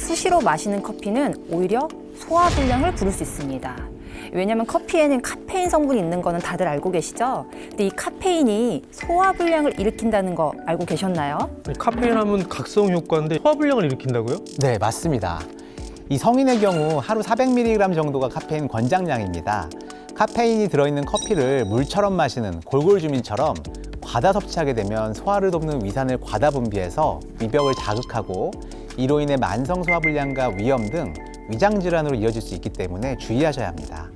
수시로 마시는 커피는 오히려 소화불량을 부를 수 있습니다. 왜냐하면 커피에는 카페인 성분이 있는 거는 다들 알고 계시죠? 근데 이 카페인이 소화불량을 일으킨다는 거 알고 계셨나요? 카페인 하면 각성 효과인데 소화불량을 일으킨다고요? 네, 맞습니다. 이 성인의 경우 하루 400mg 정도가 카페인 권장량입니다. 카페인이 들어있는 커피를 물처럼 마시는 골골주민처럼 과다 섭취하게 되면 소화를 돕는 위산을 과다 분비해서 위벽을 자극하고 이로 인해 만성 소화불량과 위염 등 위장 질환으로 이어질 수 있기 때문에 주의하셔야 합니다.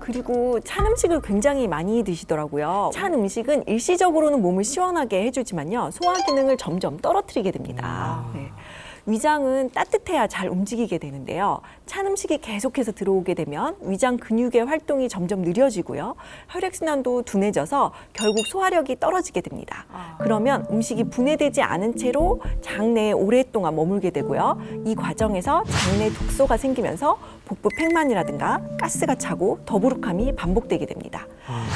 그리고 찬 음식을 굉장히 많이 드시더라고요. 찬 음식은 일시적으로는 몸을 시원하게 해주지만요. 소화 기능을 점점 떨어뜨리게 됩니다. 네. 위장은 따뜻해야 잘 움직이게 되는데요. 찬 음식이 계속해서 들어오게 되면 위장 근육의 활동이 점점 느려지고요. 혈액순환도 둔해져서 결국 소화력이 떨어지게 됩니다. 그러면 음식이 분해되지 않은 채로 장내에 오랫동안 머물게 되고요. 이 과정에서 장내 독소가 생기면서 복부 팽만이라든가 가스가 차고 더부룩함이 반복되게 됩니다.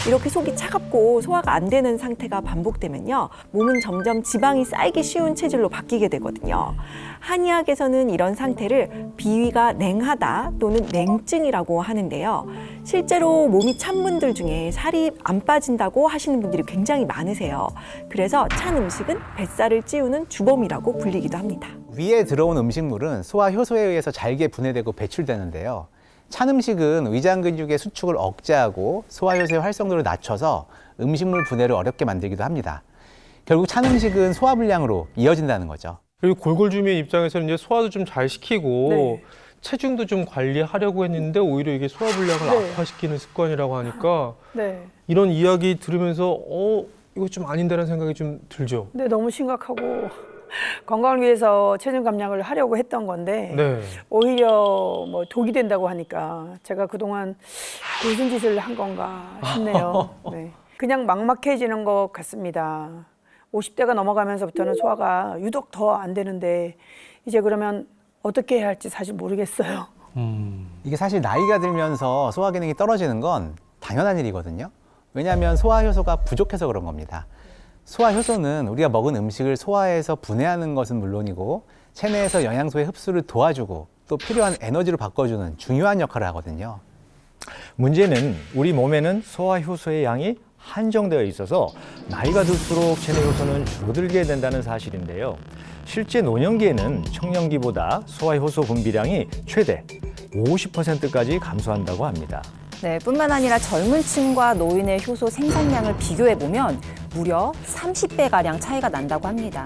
이렇게 속이 차갑고 소화가 안 되는 상태가 반복되면요. 몸은 점점 지방이 쌓이기 쉬운 체질로 바뀌게 되거든요. 한의학에서는 이런 상태를 비위가 냉하다 또는 냉증이라고 하는데요. 실제로 몸이 찬 분들 중에 살이 안 빠진다고 하시는 분들이 굉장히 많으세요. 그래서 찬 음식은 뱃살을 찌우는 주범이라고 불리기도 합니다. 위에 들어온 음식물은 소화 효소에 의해서 잘게 분해되고 배출되는데요. 찬 음식은 위장 근육의 수축을 억제하고 소화 효소의 활성도를 낮춰서 음식물 분해를 어렵게 만들기도 합니다. 결국 찬 음식은 소화불량으로 이어진다는 거죠. 그리고 골골주민 입장에서는 이제 소화도 좀 잘 시키고 네. 체중도 좀 관리하려고 했는데 오히려 이게 소화불량을 네. 악화시키는 습관이라고 하니까 네. 이런 이야기 들으면서 이거 좀 아닌데라는 생각이 좀 들죠. 네, 너무 심각하고 건강을 위해서 체중 감량을 하려고 했던 건데 네. 오히려 뭐 독이 된다고 하니까 제가 그동안 무슨 짓을 한 건가 싶네요. 네. 그냥 막막해지는 것 같습니다. 50대가 넘어가면서부터는 소화가 유독 더 안 되는데 이제 그러면 어떻게 해야 할지 사실 모르겠어요. 이게 사실 나이가 들면서 소화 기능이 떨어지는 건 당연한 일이거든요. 왜냐하면 소화 효소가 부족해서 그런 겁니다. 소화 효소는 우리가 먹은 음식을 소화해서 분해하는 것은 물론이고 체내에서 영양소의 흡수를 도와주고 또 필요한 에너지로 바꿔주는 중요한 역할을 하거든요. 문제는 우리 몸에는 소화 효소의 양이 한정되어 있어서 나이가 들수록 체내 효소는 줄어들게 된다는 사실인데요. 실제 노년기에는 청년기보다 소화 효소 분비량이 최대 50%까지 감소한다고 합니다. 네, 뿐만 아니라 젊은 층과 노인의 효소 생산량을 비교해보면 무려 30배가량 차이가 난다고 합니다.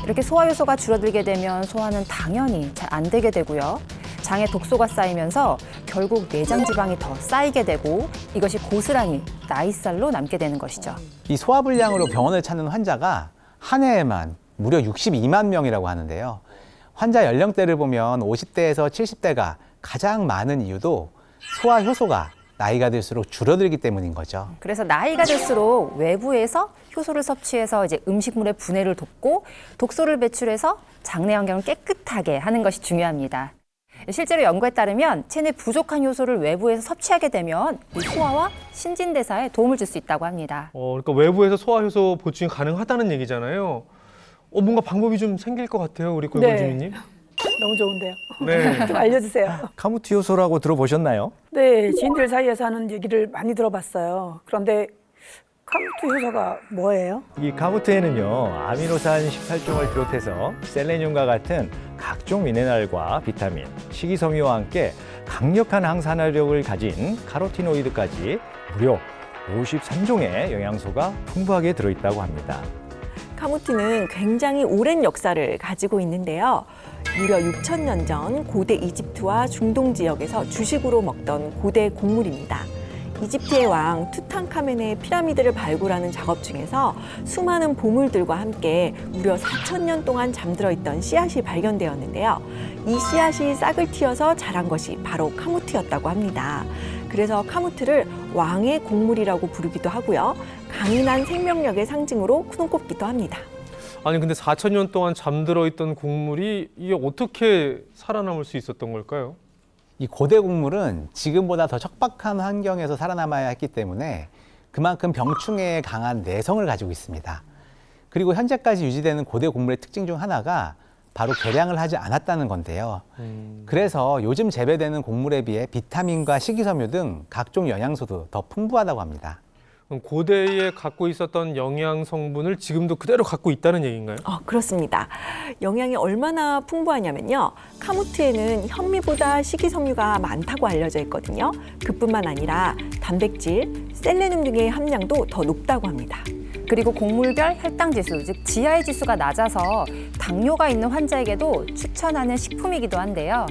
이렇게 소화 효소가 줄어들게 되면 소화는 당연히 잘 안 되게 되고요. 장에 독소가 쌓이면서 결국 내장 지방이 더 쌓이게 되고 이것이 고스란히 나이살로 남게 되는 것이죠. 이 소화불량으로 병원을 찾는 환자가 한 해에만 무려 62만 명이라고 하는데요. 환자 연령대를 보면 50대에서 70대가 가장 많은 이유도 소화 효소가 나이가 들수록 줄어들기 때문인 거죠. 그래서 나이가 들수록 외부에서 효소를 섭취해서 이제 음식물의 분해를 돕고 독소를 배출해서 장내 환경을 깨끗하게 하는 것이 중요합니다. 실제로 연구에 따르면 체내 부족한 효소를 외부에서 섭취하게 되면 이 소화와 신진대사에 도움을 줄 수 있다고 합니다. 그러니까 외부에서 소화효소 보충이 가능하다는 얘기잖아요. 뭔가 방법이 좀 생길 것 같아요, 우리 골골주민님. 너무 좋은데요. 네. 좀 알려주세요. 카무트 효소라고 들어보셨나요? 네, 지인들 사이에서 하는 얘기를 많이 들어봤어요. 그런데 카무트 효소가 뭐예요? 이 카무트에는요, 아미노산 18종을 비롯해서 셀레늄과 같은 각종 미네랄과 비타민, 식이섬유와 함께 강력한 항산화력을 가진 카로티노이드까지 무려 53종의 영양소가 풍부하게 들어있다고 합니다. 카무트는 굉장히 오랜 역사를 가지고 있는데요. 무려 6,000년 전 고대 이집트와 중동 지역에서 주식으로 먹던 고대 곡물입니다. 이집트의 왕 투탕카멘의 피라미드를 발굴하는 작업 중에서 수많은 보물들과 함께 무려 4,000년 동안 잠들어 있던 씨앗이 발견되었는데요. 이 씨앗이 싹을 틔어서 자란 것이 바로 카무트였다고 합니다. 그래서 카무트를 왕의 곡물이라고 부르기도 하고요. 강인한 생명력의 상징으로 손꼽기도 합니다. 아니 근데 4,000년 동안 잠들어 있던 곡물이 이게 어떻게 살아남을 수 있었던 걸까요? 이 고대 곡물은 지금보다 더 척박한 환경에서 살아남아야 했기 때문에 그만큼 병충해에 강한 내성을 가지고 있습니다. 그리고 현재까지 유지되는 고대 곡물의 특징 중 하나가 바로 개량을 하지 않았다는 건데요. 그래서 요즘 재배되는 곡물에 비해 비타민과 식이섬유 등 각종 영양소도 더 풍부하다고 합니다. 그럼 고대에 갖고 있었던 영양 성분을 지금도 그대로 갖고 있다는 얘기인가요? 그렇습니다. 영양이 얼마나 풍부하냐면요. 카무트에는 현미보다 식이섬유가 많다고 알려져 있거든요. 그뿐만 아니라 단백질, 셀레늄 등의 함량도 더 높다고 합니다. 그리고 곡물별 혈당지수, 즉 GI 지수가 낮아서 당뇨가 있는 환자에게도 추천하는 식품이기도 한데요.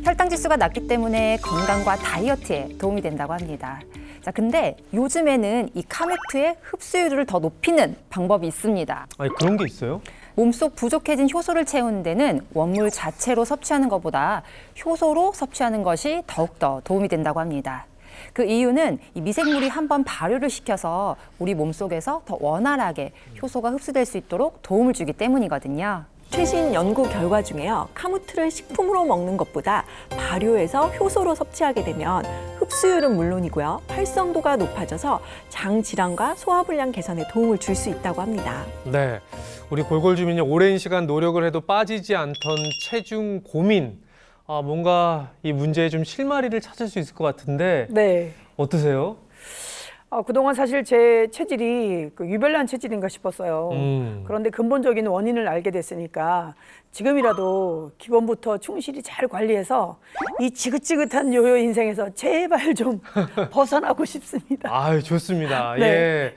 혈당지수가 낮기 때문에 건강과 다이어트에 도움이 된다고 합니다. 자, 근데 요즘에는 이 카메트의 흡수율을 더 높이는 방법이 있습니다. 아니, 그런 게 있어요? 몸속 부족해진 효소를 채우는 데는 원물 자체로 섭취하는 것보다 효소로 섭취하는 것이 더욱더 도움이 된다고 합니다. 그 이유는 이 미생물이 한번 발효를 시켜서 우리 몸속에서 더 원활하게 효소가 흡수될 수 있도록 도움을 주기 때문이거든요. 최신 연구 결과 중에요. 카무트를 식품으로 먹는 것보다 발효해서 효소로 섭취하게 되면 흡수율은 물론이고요. 활성도가 높아져서 장 질환과 소화불량 개선에 도움을 줄 수 있다고 합니다. 네. 우리 골골 주민이 오랜 시간 노력을 해도 빠지지 않던 체중 고민. 뭔가 이 문제에 좀 실마리를 찾을 수 있을 것 같은데 네. 어떠세요? 그동안 사실 제 체질이 유별난 체질인가 싶었어요. 그런데 근본적인 원인을 알게 됐으니까 지금이라도 기본부터 충실히 잘 관리해서 이 지긋지긋한 요요 인생에서 제발 좀 벗어나고 싶습니다. 좋습니다. 네. 예.